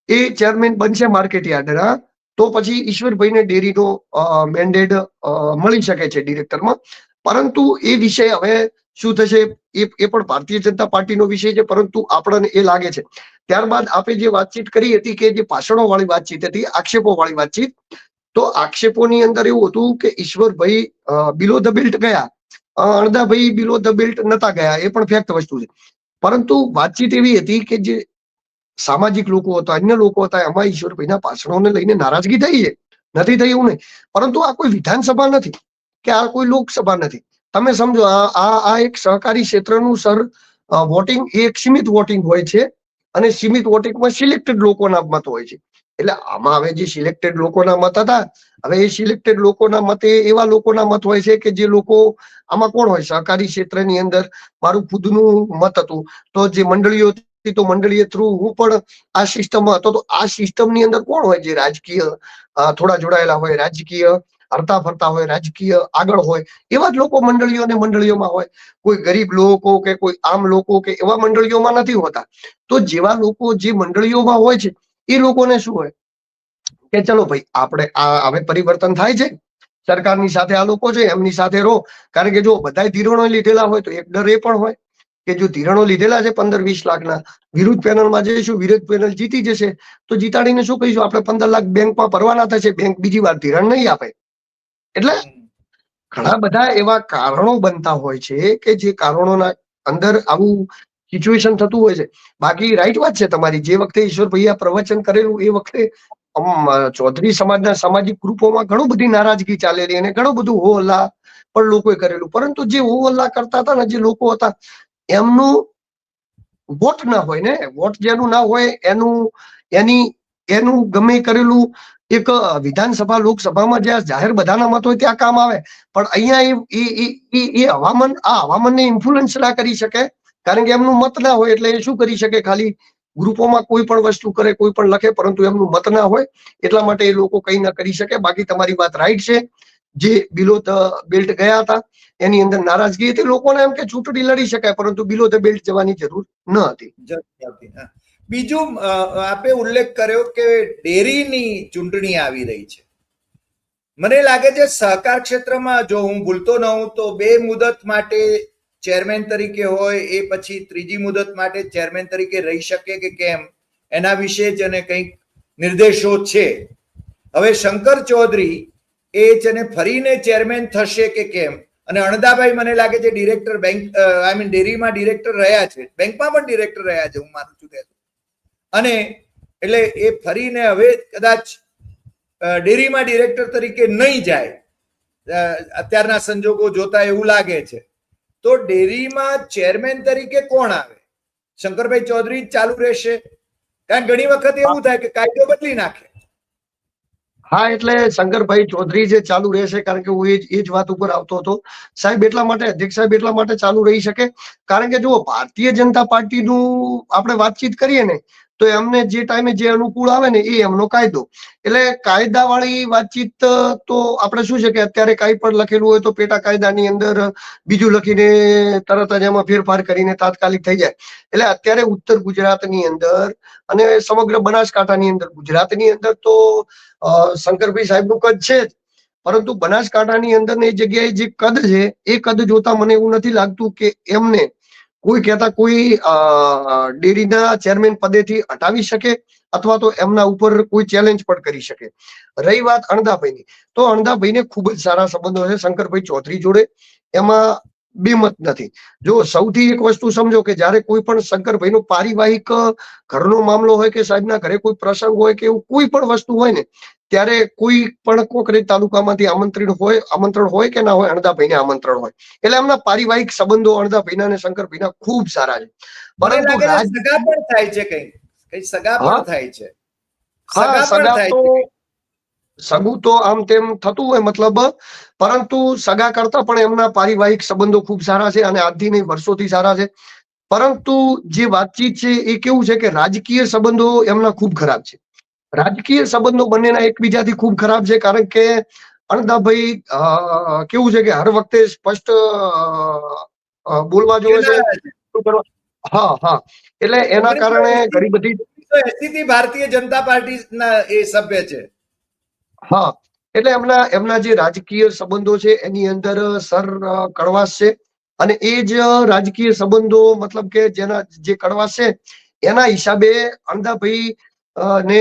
એ ચેરમેન બનશે માર્કેટ યાર્ડના તો પછી ઈશ્વરભાઈને ડેરીનો મેન્ડેટ મળી શકે છે ડિરેક્ટરમાં. પરંતુ એ વિષય હવે શું થશે એ પણ ભારતીય જનતા પાર્ટીનો વિષય છે, પરંતુ આપણને એ લાગે છે. ત્યારબાદ આપણે જે વાતચીત કરી હતી કે જે પાછળો વાળી વાતચીત હતી, આક્ષેપો વાળી વાતચીત, તો આક્ષેપોની અંદર એવું હતું કે ઈશ્વરભાઈ બિલો ધ બેલ્ટ ગયા, અણદાભાઈ બિલો ધ બેલ્ટ નતા ગયા, એ પણ ફેક્ટ વસ્તુ છે. પરંતુ વાતચીત એવી હતી કે જે સામાજિક લોકો હતા, અન્ય લોકો હતા, એમાં ઈશ્વરભાઈના ભાષણોને લઈને નારાજગી થઈ છે. નથી થઈ એવું નહીં, પરંતુ આ કોઈ વિધાનસભા નથી કે આ કોઈ લોકસભા નથી. તમે સમજો આ એક સહકારી ક્ષેત્રનું વોટિંગ એક સીમિત વોટિંગ હોય છે, અને સીમિત વોટિંગમાં સિલેક્ટેડ લોકોના મત હોય છે. એટલે આમાં હવે જે સિલેક્ટેડ લોકોના મત હતા, હવે એ સિલેક્ટેડ લોકોના મતે એવા લોકોના મત હોય છે કે જે લોકો આમાં કોણ હોય, સહકારી ક્ષેત્રની અંદર મારું ખુદનું મત હતું તો જે મંડળીઓ, તો મંડળીય થ્રુ હું પણ આ સિસ્ટમમાં હતો. તો આ સિસ્ટમની અંદર કોણ હોય જે રાજકીય થોડા જોડાયેલા હોય, રાજકીય હરતા ફરતા હોય, રાજકીય આગળ હોય, એવા જ લોકો મંડળીઓ અને મંડળીઓમાં હોય. કોઈ ગરીબ લોકો કે કોઈ આમ લોકો કે એવા મંડળીઓમાં નથી હોતા. તો જેવા લોકો જે મંડળીઓમાં હોય છે એ લોકોને શું હોય કે ચલો ભાઈ આપણે આ હવે પરિવર્તન થાય છે, સરકારની સાથે આ લોકો છે એમની સાથે રહો. કારણ કે જો બધા ધીરણો લીધેલા હોય તો એક ડર એ પણ હોય કે જો ધીરણો લીધેલા છે 15-20 લાખના, વિરુદ્ધ પેનલમાં જઈશું, વિરુદ્ધ પેનલ જીતી જશે તો જીતાડીને શું કહીશું, આપણે 15 લાખ બેંકમાં ભરવાના થશે, બેંક બીજી વાર ધિરાણ નહીં આપે. એટલે ઘણા બધા એવા કારણો બનતા હોય છે કે જે કારણોના અંદર આવું સિચ્યુએશન થતું હોય છે. બાકી રાઈટ વાત છે તમારી, જે વખતે ઈશ્વરભાઈએ પ્રવચન કરેલું એ વખતે ચૌધરી સમાજના સામાજિક ગ્રુપોમાં ઘણું બધી નારાજગી ચાલેલી અને ઘણું બધું હો હલ્લા પણ લોકોએ કરેલું. પરંતુ જે હો હલ્લા કરતા હતા ને જે લોકો હતા, એમનું વોટ ના હોય ને, વોટ જેનું ના હોય એનું ગમે કરેલું એક વિધાનસભા લોકસભામાં જ્યાં જાહેર બધાના મત હોય ત્યાં કામ આવે. પણ અહીંયા એ હવામાનને ઇન્ફ્લુઅન્સ ના કરી શકે, કારણ કે એમનું મત ના હોય. એટલે એ શું કરી શકે, ખાલી ગ્રુપોમાં કોઈ પણ વસ્તુ કરે, કોઈ પણ લખે, પરંતુ એમનું મત ના હોય એટલા માટે એ લોકો કઈ ના કરી શકે. બાકી તમારી વાત રાઈટ છે, જે બિલો ધ બેલ્ટ ગયા હતા એની અંદર નારાજગી હતી. લોકોને એમ કે ચૂંટણી લડી શકાય, પરંતુ બિલો ધ બેલ્ટ જવાની જરૂર ન હતી. બીજું આપે ઉલ્લેખ કર્યો કે ડેરીની ચૂંટણી આવી રહી છે. મને લાગે છે સહકાર ક્ષેત્રમાં, જો હું ભૂલતો ન હોઉં તો 2 મુદત માટે ચેરમેન તરીકે હોય, એ પછી ત્રીજી મુદત માટે ચેરમેન તરીકે રહી શકે કે કેમ, એના વિશે જ અને કંઈક નિર્દેશો છે. હવે શંકર ચૌધરી એ છે ને ફરીને ચેરમેન થશે કે કેમ, અને અણદાભાઈ મને લાગે છે ડિરેક્ટર બેંક ડેરીમાં ડિરેક્ટર રહ્યા છે, બેંકમાં પણ ડિરેક્ટર રહ્યા છે, હું માનું છું તે. અને એટલે એ ફરીને હવે કદાચ ડેરીમાં ડિરેક્ટર તરીકે નહીં જાય, અત્યારના સંજોગો જોતા એવું લાગે છે. તો ડેરીમાં ચેરમેન તરીકે કોણ આવે? શંકરભાઈ ચૌધરી ચાલુ રહેશે? કારણ ઘણી વખત એવું થાય કે કાયદો બદલી નાખે. હા, એટલે શંકરભાઈ ચૌધરી જે ચાલુ રહેશે, કારણ કે હું એ જ વાત ઉપર આવતો હતો સાહેબ. એટલા માટે અધ્યક્ષ સાહેબ એટલા માટે ચાલુ રહી શકે કારણ કે જો ભારતીય જનતા પાર્ટીનું આપણે વાતચીત કરીએ ને તો એમને જે ટાઈમે જે અનુકૂળ આવે ને એ એમનો કાયદો. એટલે કાયદા વાળી વાતચીત તો આપણે શું છે કે અત્યારે કાંઈ પણ લખેલું હોય તો પેટા કાયદાની અંદર બીજું લખીને તરત જ એમાં ફેરફાર કરીને તાત્કાલિક થઈ જાય. એટલે અત્યારે ઉત્તર ગુજરાતની અંદર અને સમગ્ર બનાસકાંઠાની અંદર, ગુજરાતની અંદર તો શંકરભાઈ સાહેબનું કદ છે જ, પરંતુ બનાસકાંઠાની અંદર એ જગ્યાએ જે કદ છે એ કદ જોતા મને એવું નથી લાગતું કે એમને કોઈ કહેતા કોઈ ડેરીના ચેરમેન પદેથી હટાવી શકે અથવા તો એમના ઉપર કોઈ ચેલેન્જ પણ કરી શકે. રહી વાત અણદાભાઈની, તો અણદાભાઈને ખૂબ જ સારા સંબંધો છે શંકરભાઈ ચૌધરી જોડે. એમાં બેમત નથી. જો સૌથી એક વસ્તુ સમજો કે જ્યારે કોઈ પણ શંકરભાઈનો પારિવારિક ઘરનો મામલો હોય કે સાહેબના ઘરે કોઈ પ્રસંગ હોય કે એવું કોઈ પણ વસ્તુ હોય ને, ત્યારે કોઈ પણ કોકરેજ તાલુકામાંથી આમંત્રણ હોય કે ના હોય, અણદાભાઈને આમંત્રણ હોય. એટલે એમના પારિવારિક સંબંધો અણદાભાઈના અને શંકરભાઈના ખૂબ સારા છે. મને પરંતુ લાગે છે સગા પણ થાય છે, કઈ સગા પણ થાય છે, હા, સગા પણ સગા થાય તો છે. સગું તો આમ તેમ થતું હોય મતલબ, પરંતુ સગા કરતા પણ એમના પારિવારિક સંબંધો ખૂબ સારા છે અને આજથી નહીં વર્ષોથી સારા છે. પરંતુ જે વાતચીત છે એ કેવું છે કે રાજકીય સંબંધો એમના ખૂબ ખરાબ છે. રાજકીય સંબંધો બંનેના એકબીજાથી ખૂબ ખરાબ છે, કારણ કે અણદાભાઈ કેવું છે કે હર વખતે સ્પષ્ટ બોલવા જોવે છે. હા હા, એટલે એના કારણે ઘણી બધી 1980 થી ભારતીય જનતા પાર્ટીના એ સભ્ય છે. હા, એટલે એમના જે રાજકીય સંબંધો છે એની અંદર સર કડવાશ છે. અને એ જ રાજકીય સંબંધો મતલબ કે જેના જે કડવાશ છે એના હિસાબે અણદાભાઈ ને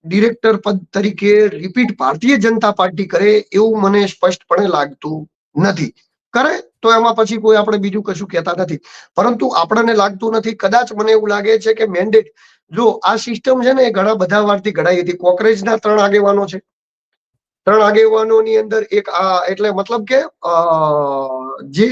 ડિરેક્ટર પદ તરીકે રિપીટ ભારતીય જનતા પાર્ટી કરે એવું મને સ્પષ્ટપણે લાગતું નથી. કરે તો એમાં પછી કોઈ આપણે બીજું કશું કહેતા નથી, પરંતુ આપણને લાગતું નથી. કદાચ મને એવું લાગે છે કે મેન્ડેટ, જો આ સિસ્ટમ છે ને એ ઘણા બધા વારથી ઘડાઈ હતી. કોંગ્રેસના 3 આગેવાનો છે. 3 આગેવાનોની અંદર એક એટલે મતલબ કે જે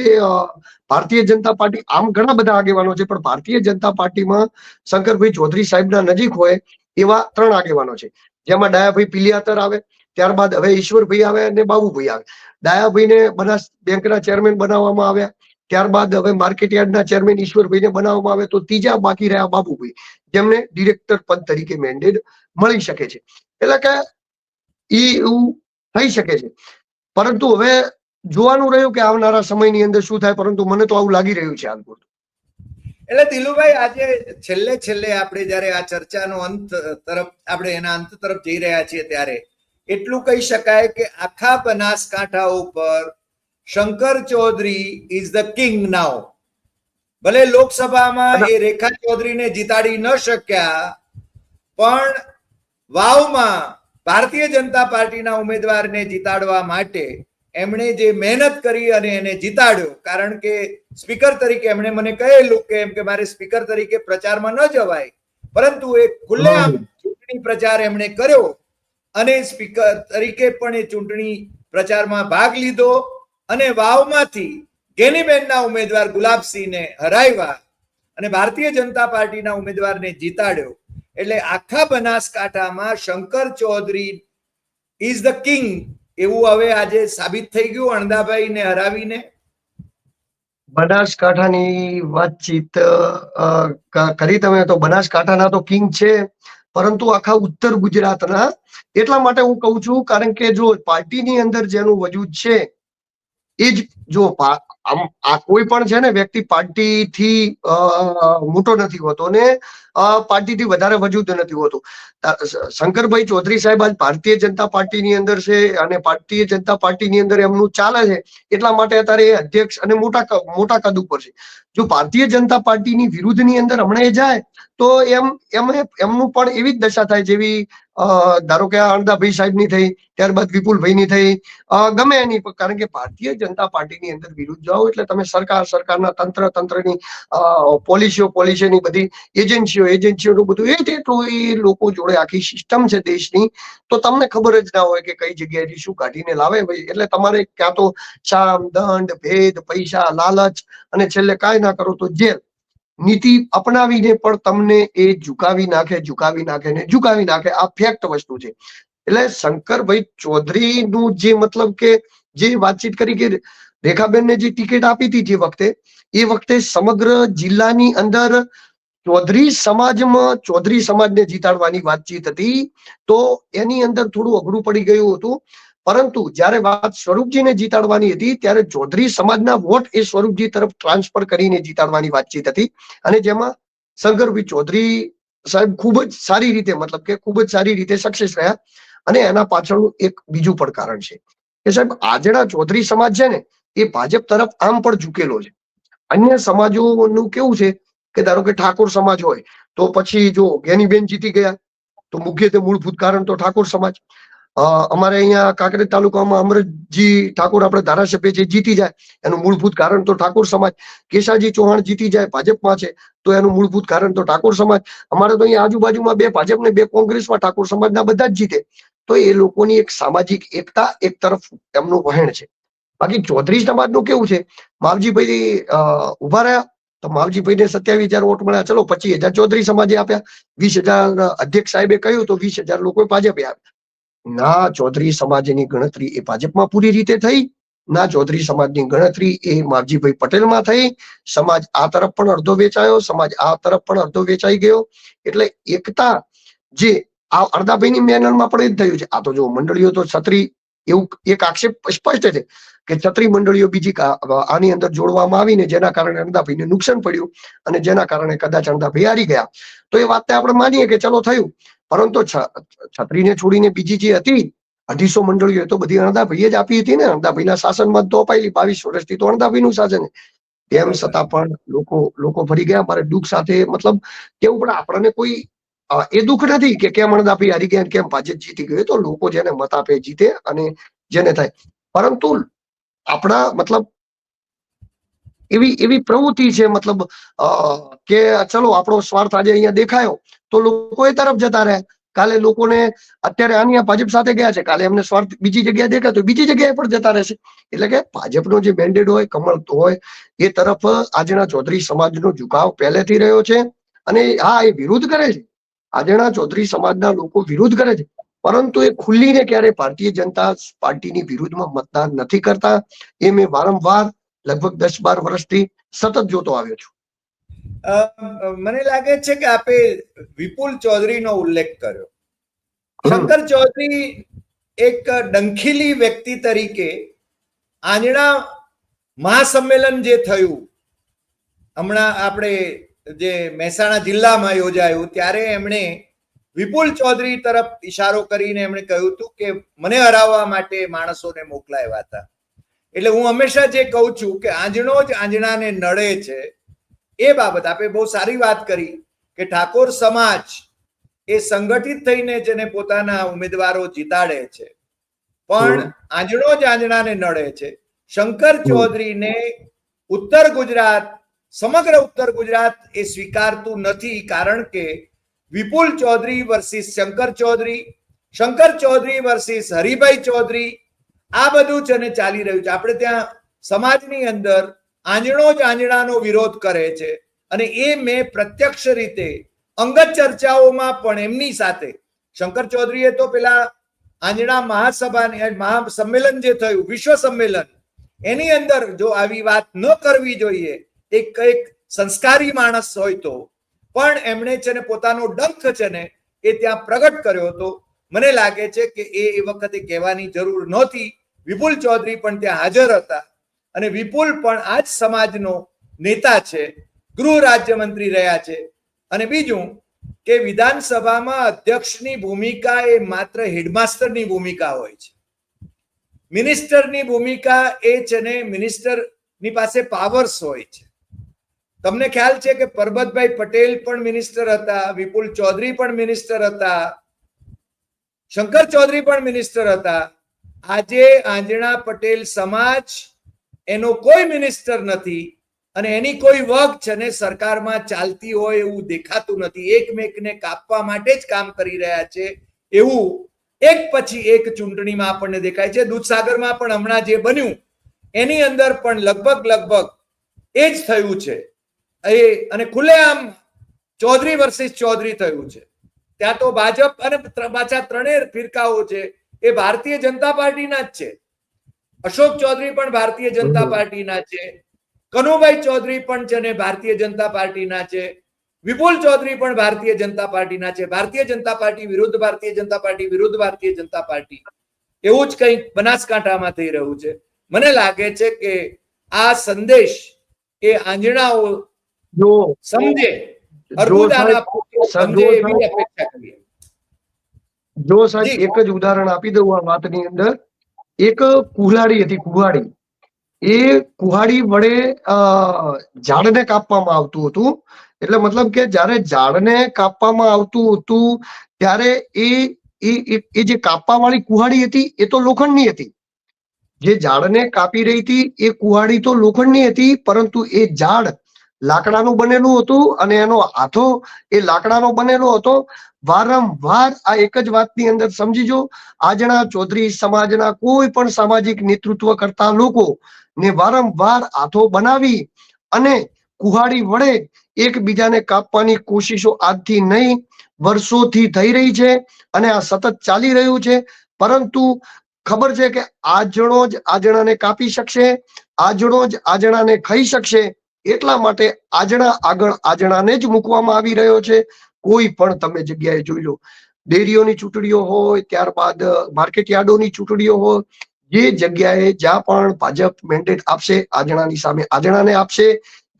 ભારતીય જનતા પાર્ટી, આમ ઘણા બધા આગેવાનો છે, પણ ભારતીય જનતા પાર્ટીમાં શંકરભાઈ ચૌધરી સાહેબના નજીક હોય એવા 3 આગેવાનો છે, જેમાં ડાયાભાઈ પિલિયાતર આવે, ત્યારબાદ હવે ઈશ્વરભાઈ આવે અને બાબુભાઈ આવે. ડાયાભાઈને બનાસ બેંકના ચેરમેન બનાવવામાં આવ્યા, ત્યારબાદ હવે માર્કેટયાર્ડના ચેરમેન ઈશ્વરભાઈને બનાવવામાં આવે, તો ત્રીજા બાકી રહ્યા બાબુભાઈ, જેમને ડિરેક્ટર પદ તરીકે મેન્ડેટ મળી શકે છે. એટલે કે એવું થઈ શકે છે, પરંતુ હવે જોવાનું રહ્યું કે આવનારા સમયની અંદર શું થાય. પરંતુ મને તો આવું લાગી રહ્યું છે હાલ પૂરતું. એટલે દિલુભાઈ, આજે છેલ્લે આપણે જયારે આ ચર્ચાનો અંત તરફ, આપણે એના અંત તરફ જઈ રહ્યા છીએ, ત્યારે એટલું કહી શકાય કે આખા બનાસકાંઠા ઉપર Shankar Chaudhary is the king now. ભલે લોકસભામાં એ રેખા ચૌધરીને જીતાડી ન શક્યા, પણ વાવમાં ભારતીય જનતા પાર્ટીના ઉમેદવારને જીતાડવા માટે એમણે જે મહેનત કરી અને એને જીતાડ્યો. કારણ કે સ્પીકર તરીકે એમણે મને કહેલું કે એમ કે મારે સ્પીકર તરીકે પ્રચારમાં ન જવાય, પરંતુ એ ખુલ્લેઆમ ચૂંટણી પ્રચાર એમણે કર્યો અને સ્પીકર તરીકે પણ એ ચૂંટણી પ્રચારમાં ભાગ લીધો અને વાવમાંથી ગેનીબેનના ઉમેદવાર ગુલાબસિંહને હરાવ્યા અને ભારતીય જનતા પાર્ટીના ઉમેદવારને જીતાડ્યો. એટલે આખા બનાસકાંઠામાં Shankar Chaudhary is the king એવું હવે આજે સાબિત થઈ ગયું અણદાભાઈને હરાવીને. બનાસકાંઠાની વાતચીત કરી તમે, તો બનાસકાંઠાના તો કિંગ છે, પરંતુ આખા ઉત્તર ગુજરાતના. એટલા માટે હું કહું છું, કારણ કે જો પાર્ટીની અંદર જેનું વજૂદ છે એ જ, જો આ કોઈ પણ છે ને વ્યક્તિ પાર્ટીથી મોટો નથી હોતો ને પાર્ટીથી વધારે વજૂદ નથી હોતું. શંકરભાઈ ચૌધરી સાહેબ આજ ભારતીય જનતા પાર્ટીની અંદર છે અને ભારતીય જનતા પાર્ટીની અંદર એમનું ચાલે છે, એટલા માટે અત્યારે એ અધ્યક્ષ અને મોટા કદ ઉપર છે. જો ભારતીય જનતા પાર્ટીની વિરુદ્ધની અંદર હમણાં એ જાય તો એમનું પણ એવી જ દશા થાય જેવી ધારો કે અણદાભાઈ સાહેબની થઈ, ત્યારબાદ વિપુલભાઈની થઈ, ગમે એની. કારણ કે ભારતીય જનતા પાર્ટીની અંદર વિરુદ્ધ જાઓ એટલે તમે સરકારના તંત્રની પોલિસીની બધી એજન્સીઓનું બધું એટલું એ લોકો જોડે આખી સિસ્ટમ છે દેશની, તો તમને ખબર જ ના હોય કે કઈ જગ્યાએથી શું કાઢીને લાવે ભાઈ. એટલે તમારે ક્યાં તો શામ, દંડ, ભેદ, પૈસા, લાલચ અને છેલ્લે કાંઈ ના કરો તો જેલ નીતિ અપનાવીને પણ તમને એ ઝુકાવી નાખે. આ ફેક્ટ વસ્તુ છે. એટલે શંકરભાઈ ચૌધરીનું જે મતલબ કે જે વાતચીત કરી કે રેખાબેનને જે ટિકિટ આપી હતી એ વખતે સમગ્ર જિલ્લાની અંદર ચૌધરી સમાજને જીતાડવાની વાતચીત હતી, તો એની અંદર થોડું અઘરું પડી ગયું હતું. પરંતુ જ્યારે વાત સ્વરૂપજીને જીતાડવાની હતી ત્યારે ચૌધરી સમાજના વોટ એ સ્વરૂપજી તરફ ટ્રાન્સફર કરીને જીતાડવાની વાતચીત હતી, અને જેમાં શંકરભાઈ ચૌધરી સાહેબ ખૂબ જ સારી રીતે સક્સેસ રહ્યા. અને એના પાછળનું એક બીજું પણ કારણ છે કે સાહેબ આજના ચૌધરી સમાજ છે ને એ ભાજપ તરફ આમ પણ ઝૂકેલો છે. અન્ય સમાજોનું કેવું છે કે ધારો કે ઠાકોર સમાજ હોય તો પછી જો જ્ઞાનીબેન જીતી ગયા તો મુખ્યત્વે મૂળભૂત કારણ તો ઠાકોર સમાજ. અમારે અહીંયા કાંકરેજ તાલુકામાં અમરતજી ઠાકોર આપણે ધારાસભ્ય છે જીતી જાય એનું મૂળભૂત કારણ તો ઠાકોર સમાજ. કેશાજી ચૌહાણ જીતી જાય ભાજપમાં છે તો એનું મૂળભૂત કારણ તો ઠાકોર સમાજ. અમારે તો અહીંયા આજુબાજુમાં 2 ભાજપ ને 2 કોંગ્રેસમાં ઠાકોર સમાજના બધા જ જીતે. તો એ લોકોની એક સામાજિક એકતા એક તરફ એમનું વહેણ છે. બાકી ચૌધરી સમાજનું કેવું છે, માવજીભાઈ ઉભા રહ્યા તો માવજીભાઈને 27,000 વોટ મળ્યા, ચલો 25,000 ચૌધરી સમાજે આપ્યા, 20,000 અધ્યક્ષ સાહેબે કહ્યું તો 20,000 લોકો ભાજપે આપ્યા. ના ચૌધરી સમાજની ગણતરી એ ભાજપમાં પૂરી રીતે થઈ, ના ચૌધરી સમાજની ગણતરી એ માવજીભાઈ પટેલમાં થઈ. સમાજ આ તરફ પણ અડધો વેચાયો, સમાજ આ તરફ પણ અડધો વેચાઈ ગયો. એટલે એકતા જે આ અડધાભાઈની મેનલમાં પણ એ જ થયું છે. આ તો જો મંડળીઓ તો છત્રી, એવું એક આક્ષેપ સ્પષ્ટ છે કે છત્રી મંડળીઓ બીજી આની અંદર જોડવામાં આવીને જેના કારણે અણદાભાઈને નુકસાન પડ્યું અને જેના કારણે કદાચ અણદાભાઈ હારી ગયા. તો એ વાતને આપણે માનીએ કે ચલો થયું, પરંતુ છત્રીને છોડીને બીજી જે હતી 250 મંડળીઓ તો બધી અણદાભાઈએ જ આપી હતી ને. અણદાભાઈના શાસનમાં તો અપાયેલી, 22 વર્ષથી તો અણદાભાઈનું શાસન. તેમ છતાં પણ લોકો ફરી ગયા. મારે દુઃખ સાથે મતલબ કેવું પડે, આપણને કોઈ એ દુઃખ નથી કે કેમ અણદાભાઈ હારી ગયા કેમ ભાજપ જીતી ગયું. તો લોકો જેને મત આપે જીતે અને જેને થાય. પરંતુ આપણા મતલબ એવી પ્રવૃત્તિ છે મતલબ કે ચલો આપણો સ્વાર્થ આજે અહીંયા દેખાયો તો લોકો એ તરફ જતા રહ્યા. કાલે લોકોને અત્યારે આની ભાજપ સાથે ગયા છે, કાલે એમને સ્વાર્થ બીજી જગ્યાએ દેખાય તો બીજી જગ્યાએ પણ જતા રહેશે. એટલે કે ભાજપનો જે મેન્ડેટ હોય, કમળ હોય, એ તરફ આજના ચૌધરી સમાજનો ઝુકાવ પહેલેથી રહ્યો છે. અને હા, એ વિરોધ કરે છે, આજના ચૌધરી સમાજના લોકો વિરોધ કરે છે, પરંતુ એ ખુલ્લીને ક્યારે ભારતીય જનતા પાર્ટીની વિરુદ્ધમાં મતદાન નથી કરતા. એ મેં વારંવાર લગભગ 10-12 વર્ષથી સતત જોતો આવ્યો છું. મને લાગે છે કે આપે વિપુલ ચૌધરીનો ઉલ્લેખ કર્યો. શંકર ચૌધરી એક ડંખીલી વ્યક્તિ તરીકે આંજણા મહાસંમેલન જે થયું હમણાં આપણે જે મહેસાણા જિલ્લામાં યોજાયું, ત્યારે એમણે વિપુલ ચૌધરી તરફ ઈશારો કરીને એમણે કહ્યું હતું કે મને હરાવવા માટે માણસોને મોકલાવ્યા હતા. એટલે હું હંમેશા જે કહું છું કે આંજણો જ આંજણાને નડે છે. એ બાબત આપે બહુ સારી વાત કરી કે ઠાકોર સમાજ એ સંગઠિત થઈને જેને પોતાના ઉમેદવારો જીતાડે છે, પણ આંજણો જ આંજણાને નડે છે. શંકર ચૌધરીને ઉત્તર ગુજરાત, સમગ્ર ઉત્તર ગુજરાત એ સ્વીકારતું નથી, કારણ કે વિપુલ ચૌધરી વર્સિસ શંકર ચૌધરી વર્સિસ હરિભાઈ ચૌધરી, આ બધું છે ને ચાલી રહ્યું છે. આપણે ત્યાં સમાજની અંદર આંજણો જ આંજણાનો વિરોધ કરે છે. અને એ મેં પ્રત્યક્ષ રીતે અંગત ચર્ચાઓમાં પણ એમની સાથે, શંકર ચૌધરીએ તો પેલા આંજણા મહાસંમેલન જે થયું, વિશ્વ સંમેલન, એની અંદર જો આવી વાત ન કરવી જોઈએ, એક સંસ્કારી માણસ હોય તો, પણ એમણે છે ને પોતાનો ડંખ છે ને એ ત્યાં પ્રગટ કર્યો હતો. મને લાગે છે કે એ વખતે કહેવાની જરૂર નહોતી. વિપુલ ચૌધરી પણ ત્યાં હાજર હતા અને વિપુલ પણ આ જ સમાજનો નેતા છે, ગૃહ રાજ્યમંત્રી રહ્યા છે. અને બીજું કે વિધાનસભામાં અધ્યક્ષની ભૂમિકા એ માત્ર હેડમાસ્ટરની ભૂમિકા હોય છે. મિનિસ્ટરની ભૂમિકા એ છે ને મિનિસ્ટરની પાસે પાવર્સ હોય છે. તમને ખ્યાલ છે કે પરબતભાઈ પટેલ પણ મિનિસ્ટર હતા, વિપુલ ચૌધરી પણ મિનિસ્ટર હતા, શંકર ચૌધરી પણ મિનિસ્ટર હતા. આજે આંજણા પટેલ સમાજ એનો કોઈ મિનિસ્ટર નથી અને એની કોઈ વર્ગ છે ને સરકારમાં ચાલતી હોય એવું દેખાતું નથી. એકમેકને કાપવા માટે જ કામ કરી રહ્યા છે એવું એક પછી એક ચૂંટણીમાં આપણને દેખાય છે. દૂધસાગરમાં પણ હમણાં જે બન્યું એની અંદર પણ લગભગ એ જ થયું છે. અને ખુલ્લેઆમ ચૌધરી વર્સિસ ચૌધરી થયું છે. ત્યાં તો ભાજપ અને પાછા ત્રણેય ફિરકાઓ છે એ ભારતીય જનતા પાર્ટીના જ છે. અશોક ચૌધરી પણ ભારતીય જનતા પાર્ટીના છે, કનુભાઈ ચૌધરી પણ છે ને ભારતીય જનતા પાર્ટીના છે, વિપુલ ચૌધરી પણ ભારતીય જનતા પાર્ટીના છે. ભારતીય જનતા પાર્ટી વિરુદ્ધ ભારતીય જનતા પાર્ટી વિરુદ્ધ ભારતીય જનતા પાર્ટી, એવું જ કંઈક બનાસકાંઠામાં થઈ રહ્યું છે. મને લાગે છે કે આ સંદેશ એ આંજણાઓ સમજે, સમજે એવી અપેક્ષા કરીએ. જો સાહેબ એક જ ઉદાહરણ આપી દઉં આ વાતની અંદર. એક કુહાડી હતી, કુહાડી. એ કુહાડી વડે ઝાડને કાપવામાં આવતું હતું. એટલે મતલબ કે જયારે ઝાડને કાપવામાં આવતું હતું ત્યારે એ જે કાપવા વાળી કુહાડી હતી એ તો લોખંડની હતી. જે ઝાડને કાપી રહી હતી એ કુહાડી તો લોખંડની હતી, પરંતુ એ ઝાડ લાકડાનું બનેલું હતું અને એનો હાથો એ લાકડાનો બનેલો હતો. વારંવાર આ એક જ વાતની અંદર સમજીજો, આજના ચૌધરી સમાજના કોઈ પણ સામાજિક નેતૃત્વ કરતા લોકો ને વારંવાર હાથો બનાવી અને કુહાડી વડે એકબીજાને કાપવાની કોશિશો આજથી નહીં, વર્ષોથી થઈ રહી છે અને આ સતત ચાલી રહ્યું છે. પરંતુ ખબર છે કે આજણો જ આજણાને કાપી શકશે, આજણો જ આજણાને ખાઈ શકશે, એટલા માટે આજણા આગળ આજણાને જ મૂકવામાં આવી રહ્યો છે. કોઈ પણ તમે જગ્યાએ જોઈ લો, ડેરીઓની ચૂંટણીઓ હોય, ત્યારબાદ માર્કેટ યાર્ડોની ચૂંટણીઓ હોય, જે જગ્યાએ જ્યાં પણ ભાજપ મેન્ડેટ આપશે આજણાની સામે આજણાને આપશે.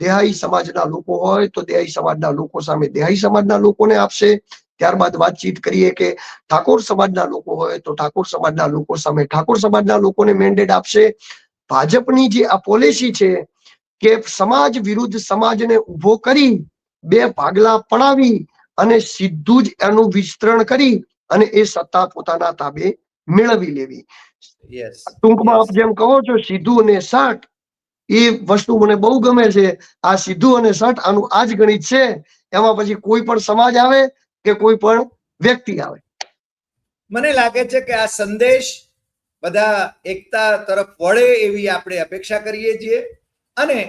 દેહાઈ સમાજના લોકો હોય તો દેહાઈ સમાજના લોકો સામે દેહાઈ સમાજના લોકોને આપશે. ત્યારબાદ વાતચીત કરીએ કે ઠાકોર સમાજના લોકો હોય તો ઠાકોર સમાજના લોકો સામે ઠાકોર સમાજના લોકોને મેન્ડેટ આપશે. ભાજપની જે આ પોલિસી છે કે સમાજ વિરુદ્ધ સમાજને ઉભો કરી બે ભાગલા પડાવી અને સીધું જ એનું વિસ્તરણ કરી અને એ સત્તા પોતાના તાબે મેળવી લેવી. યસ, ટૂંકમાં આપ જેમ કહો છો સીધું અને સટ, એ વસ્તુ મને બહુ ગમે છે. આ સીધું અને સટ આનું આ જ ગણિત છે. એમાં પછી કોઈ પણ સમાજ આવે કે કોઈ પણ વ્યક્તિ આવે. મને લાગે છે કે આ સંદેશ બધા એકતા તરફ વળે એવી આપણે અપેક્ષા કરીએ છીએ. અને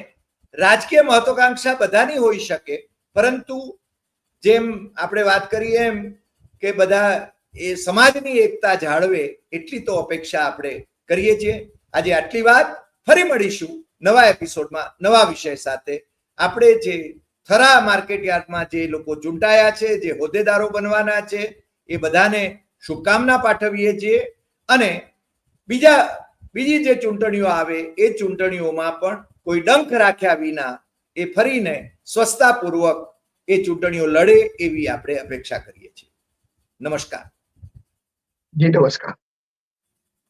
રાજકીય મહત્વાકાંક્ષા બધાની હોઈ શકે, પરંતુ જેમ આપણે વાત કરીએ એમ કે બધા એ સમાજની એકતા જાળવે એટલી તો અપેક્ષા આપણે કરીએ છીએ. આજે આટલી વાત. ફરી મળીશું નવા એપિસોડમાં નવા વિષય સાથે. આપણે જે થરા માર્કેટ યાર્ડમાં જે લોકો ચૂંટાયા છે, જે હોદ્દેદારો બનવાના છે, એ બધાને શુભકામના પાઠવીએ છીએ. અને બીજી જે ચૂંટણીઓ આવે એ ચૂંટણીઓમાં પણ કોઈ ડંખ રાખ્યા વિના એ ફરીને સ્વસ્થતાપૂર્વક એ ચૂંટણીઓ લડે એવી આપણે અપેક્ષા કરીએ છીએ. નમસ્કાર. જી નમસ્કાર.